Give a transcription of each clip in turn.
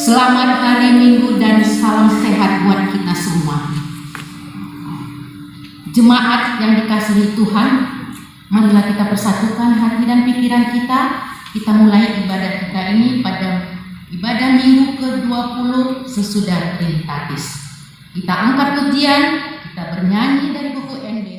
Selamat hari Minggu dan salam sehat buat kita semua. Jemaat yang dikasihi Tuhan, marilah kita persatukan hati dan pikiran kita. Kita mulai ibadah kita ini pada ibadah Minggu ke-20 sesudah Trinitatis. Kita angkat pujian, kita bernyanyi dari buku ND.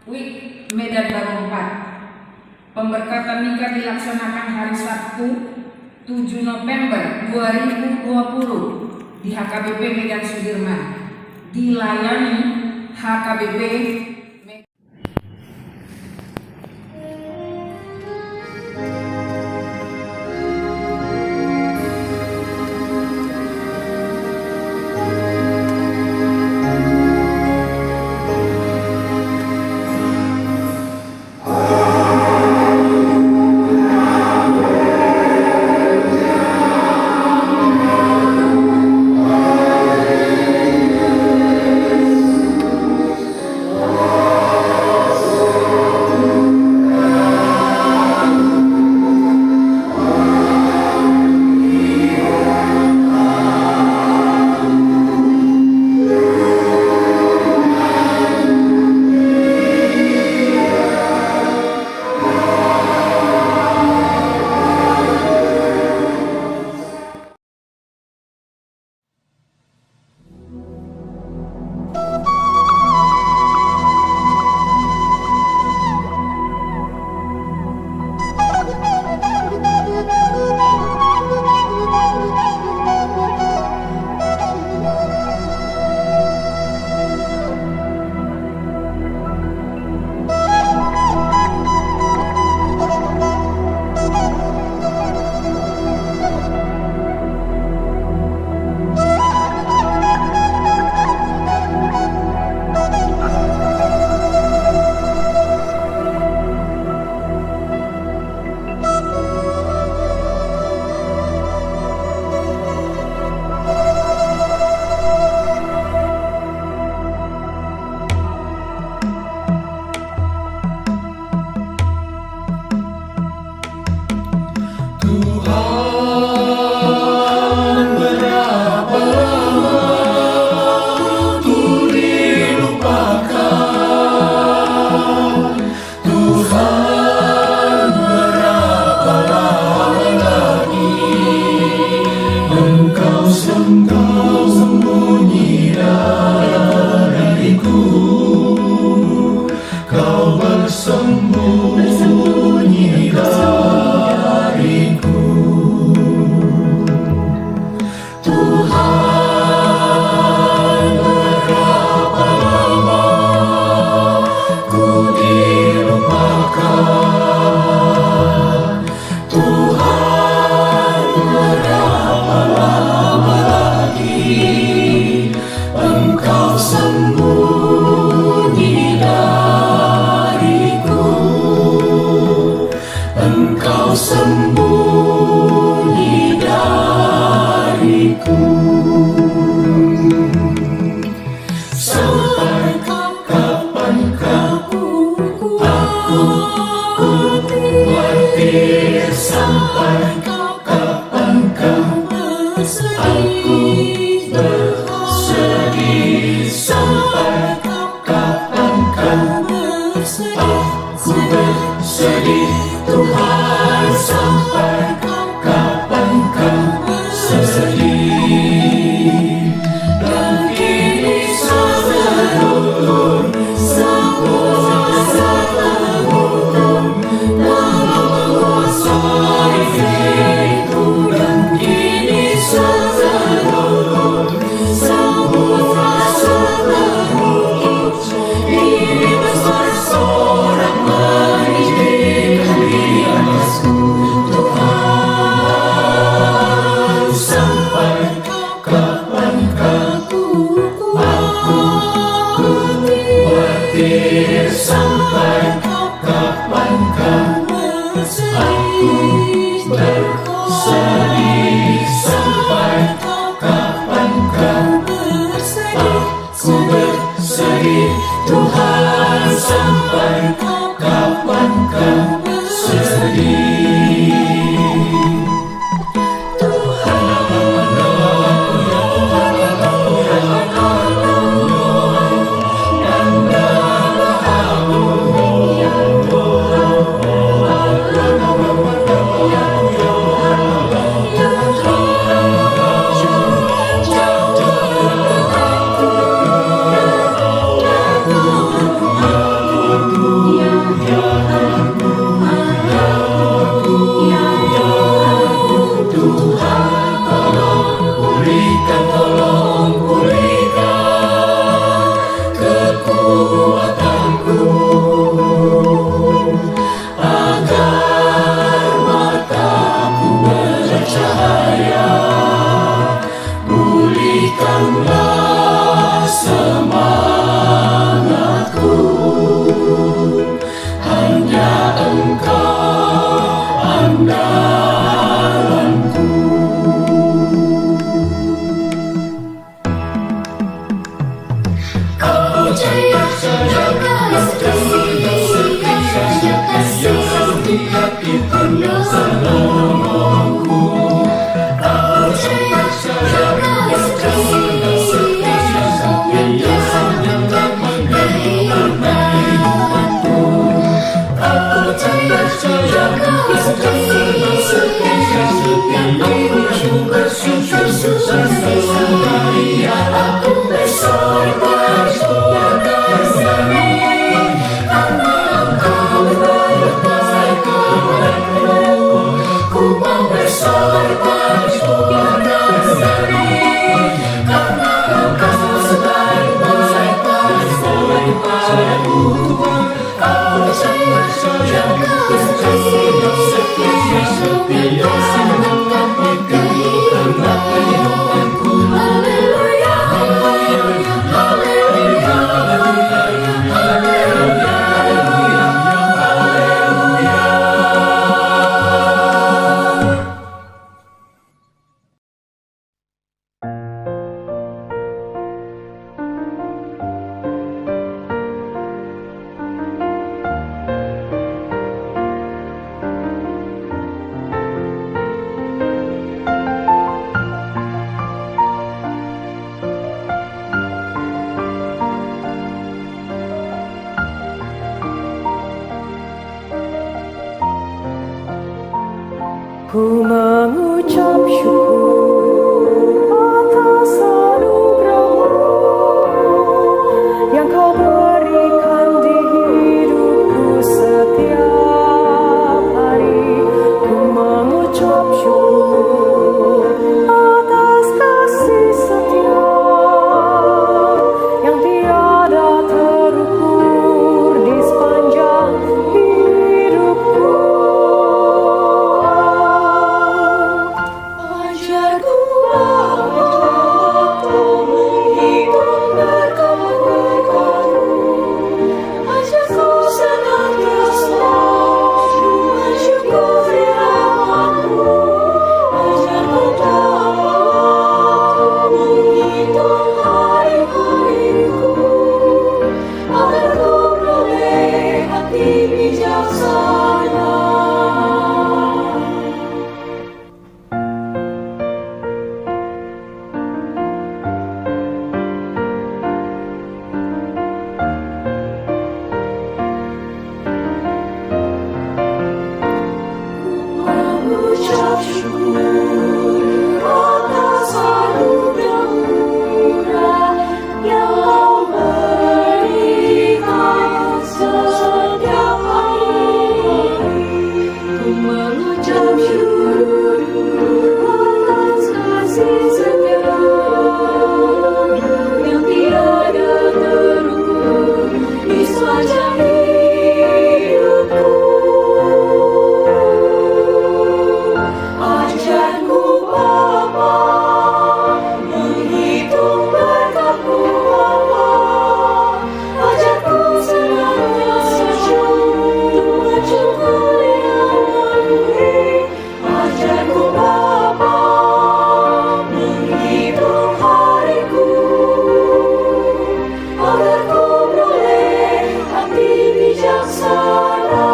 WIK Medan Baru 4. Pemberkatan nikah dilaksanakan hari Sabtu 7 November 2020 di HKBP Medan Sudirman. Dilayani HKBP Ku mengucap syukur atas anugerah-Mu yang Kau berikan di hidupku setiap hari. Ku mengucap syukur atas kasih setia yang tiada terukur di sepanjang hidupku. Ajarku Bapa untuk menghitung berkat-Mu, ajarku senantiasa mensyukuri rahmat-Mu, ajarku dapat menghitung hari-hariku, agar ku beroleh hati bijaksana. Mengucap syukur atas anugerah-Mu yang Kau berikan setiap hari. Ku mengucap syukur atas kasih setia yang tiada terukur di sepanjang hidupku. Ajarku Bapa menghitung berkat-Mu, Bapa, ajarku senantiasa untuk mensyukuri rahmat-Mu, ajarku Bapa menghitung hariku, agar ku beroleh hati bijaksana.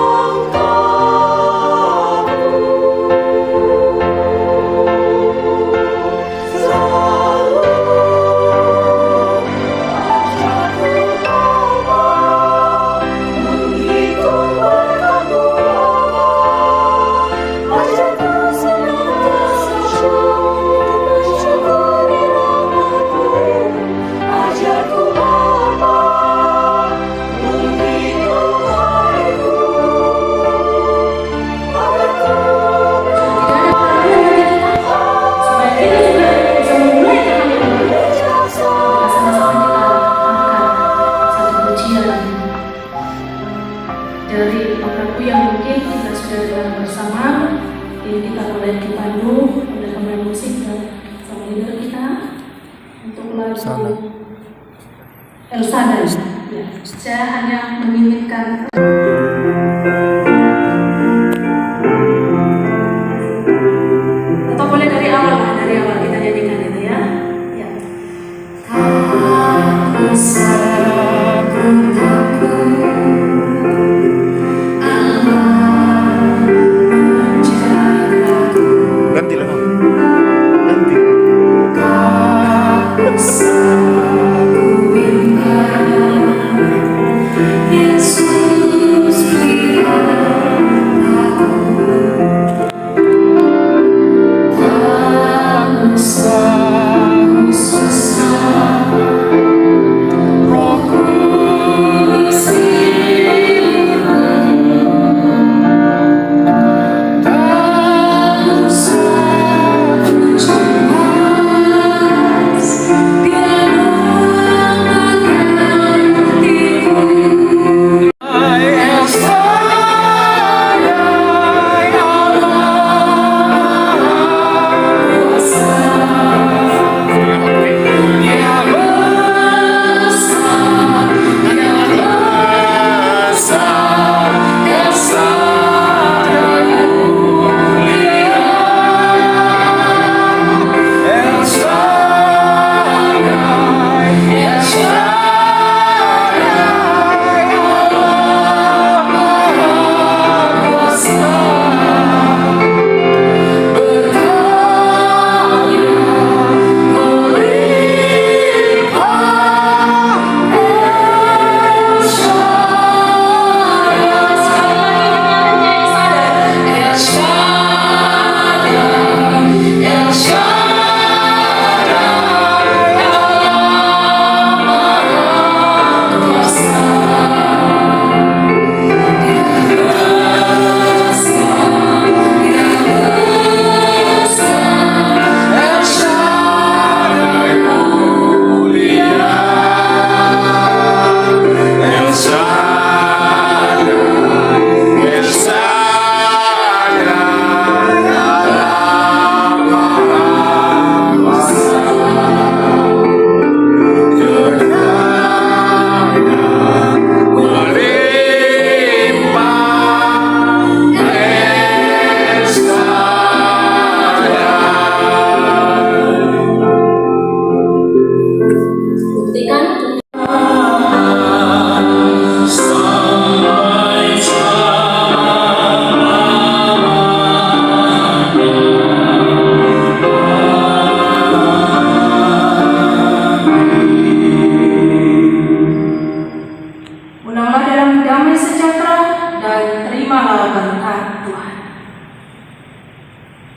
Langkah secara bersama. Ini kita mulai dipandu oleh pemain musik dan sang leader kita untuk lagu Elsana. Ya, saya hanya memimpinkan. Atau boleh dari awal kita nyanyikan itu ya. Ya. Aku sakundaku Ganti lah, ganti. Yesus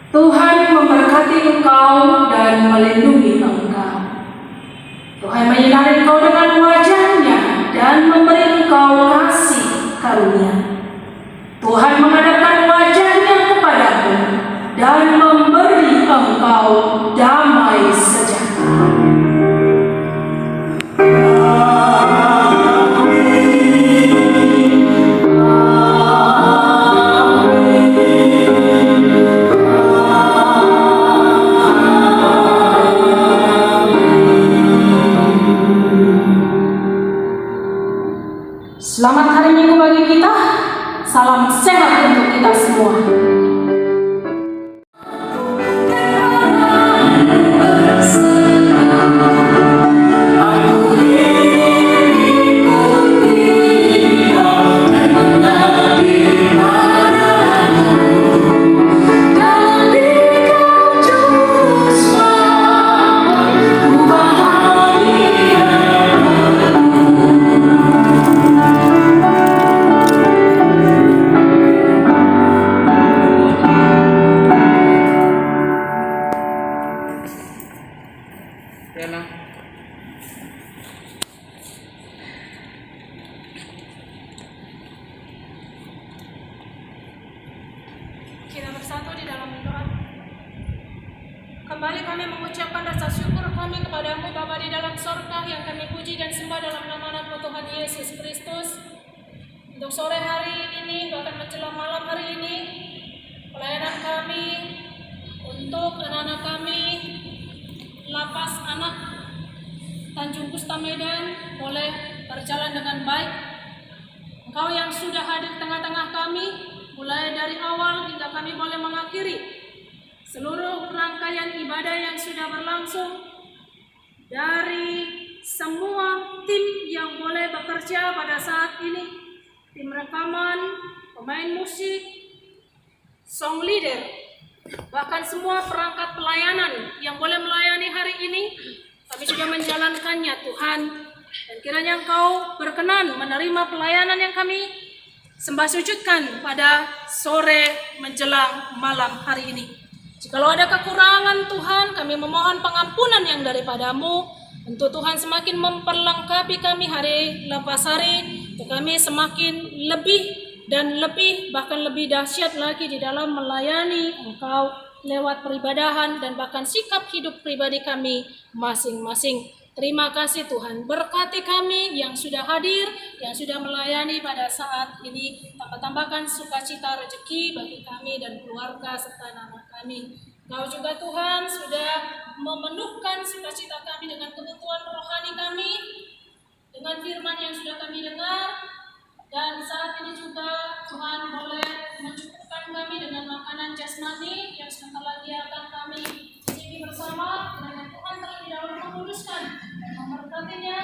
Tuhan memberkati engkau dan melindungi engkau. Tuhan menyinari engkau dengan wajah-Nya dan memberi engkau kasih karunia. Tuhan menghadapkan wajah-Nya kepadamu dan memberi engkau damai sejahtera. Selamat hari Minggu bagi kita. Salam sehat untuk kita semua. Kita bersatu di dalam doa. Kembali kami mengucapkan rasa syukur kami kepadamu Bapa di dalam sorga yang kami puji dan sembah dalam nama Tuhan Yesus Kristus. Untuk sore hari ini, bahkan menjelang malam hari ini, pelayanan kami untuk anak-anak kami, lapas anak Tanjung Kusta Medan boleh berjalan dengan baik. Engkau yang sudah hadir di tengah-tengah kami, mulai dari awal hingga kami boleh mengakhiri seluruh rangkaian ibadah yang sudah berlangsung, dari semua tim yang boleh bekerja pada saat ini, tim rekaman, pemain musik, song leader, bahkan semua perangkat pelayanan yang boleh melayani hari ini, kami sudah menjalankannya Tuhan. Dan kiranya Engkau berkenan menerima pelayanan yang kami sembah sujudkan pada sore menjelang malam hari ini. Jikalau ada kekurangan Tuhan, kami memohon pengampunan yang daripada-Mu, untuk Tuhan semakin memperlengkapi kami hari lepas hari, untuk kami semakin lebih dan lebih, bahkan lebih dahsyat lagi di dalam melayani Engkau lewat peribadahan dan bahkan sikap hidup pribadi kami masing-masing. Terima kasih Tuhan, berkati kami yang sudah hadir, yang sudah melayani pada saat ini. Tambah-tambahkan sukacita rezeki bagi kami dan keluarga serta anak kami. Kau juga Tuhan sudah memenuhkan sukacita kami dengan kebutuhan rohani kami, dengan firman yang sudah kami dengar. Dan saat ini juga Tuhan boleh mencukupkan kami dengan makanan jasmani yang sebentar lagi akan kami cicipi bersama. Kiranya Tuhan terlebih dahulu menguduskan dan memberkatinya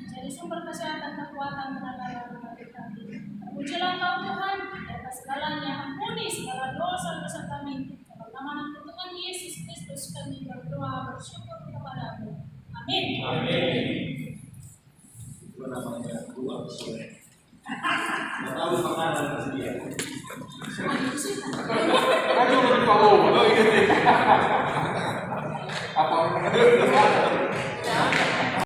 menjadi sumber kesehatan, kekuatan, tenaga bagi kami. Terpujilah Engkau Tuhan, atas segalanya, ampuni segala dosa-dosa kami. Dalam nama Tuhan Yesus Kristus kami berdoa bersyukur kepada-Mu. Amin. Amin. Itu namanya dua sore. Tahu makanan tersedia. Apa?